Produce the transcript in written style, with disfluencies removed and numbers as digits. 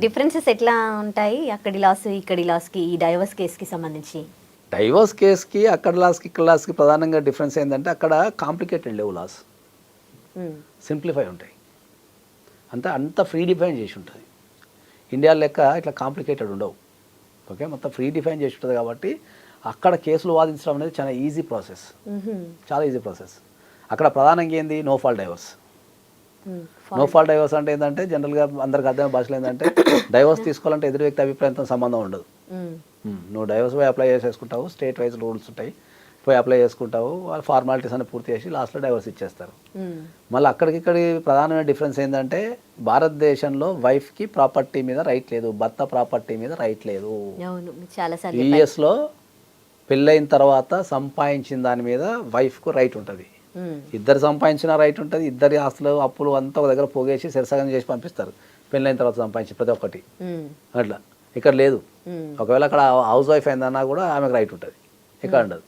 Differences ఎట్లా ఉంటాయి అక్కడి లాస్ ఇక్కడి లాస్కి ఈ డైవర్స్ కేసుకి సంబంధించి? డైవర్స్ కేసుకి అక్కడ లాస్కి ఇక్కడ లాస్కి ప్రధానంగా డిఫరెన్స్ ఏంటంటే అక్కడ కాంప్లికేటెడ్ లేవు లాస్, సింప్లిఫై ఉంటాయి. అంత ఫ్రీ డిఫైన్ చేసి ఉంటుంది. ఇండియా లెక్క ఇట్లా కాంప్లికేటెడ్ ఉండవు. ఓకే, మొత్తం ఫ్రీ డిఫైన్ చేసి ఉంటుంది కాబట్టి అక్కడ కేసులు వాదించడం అనేది చాలా ఈజీ ప్రాసెస్, చాలా ఈజీ ప్రాసెస్. అక్కడ ప్రధానంగా ఏంది, no fault divorce. No fault divorce అంటే ఏంటంటే జనరల్గా అందరికి అర్థమైన భాషలో ఏంటంటే డైవర్స్ తీసుకోవాలంటే ఎదురు వ్యక్తి అభిప్రాయంతో సంబంధం ఉండదు. నువ్వు డైవర్స్ పోయి అప్లై చేసేసుకుంటావు, స్టేట్ వైజ్ రూల్స్ ఉంటాయి, పోయి అప్లై చేసుకుంటావు, వాళ్ళు ఫార్మాలిటీస్ అన్ని పూర్తి చేసి లాస్ట్లో డైవర్స్ ఇచ్చేస్తారు. మళ్ళీ అక్కడికి ప్రధానమైన డిఫరెన్స్ ఏంటంటే భారతదేశంలో వైఫ్కి ప్రాపర్టీ మీద రైట్ లేదు, భర్త ప్రాపర్టీ మీద రైట్ లేదు. యూఎస్లో పెళ్ళైన తర్వాత సంపాదించిన దాని మీద వైఫ్కు రైట్ ఉంటుంది. ఇద్దరు సంపాదించిన రైట్ ఉంటుంది, ఇద్దరి ఆస్తులు అప్పులు అంతా ఒక దగ్గర పోగేసి సరిసగం చేసి పంపిస్తారు పెళ్ళైన తర్వాత సంపాదించి ప్రతి ఒక్కటి. అట్లా ఇక్కడ లేదు. ఒకవేళ అక్కడ హౌస్ వైఫ్ అయిందన్నా కూడా ఆమెకు రైట్ ఉంటుంది, ఇక్కడ ఉండదు.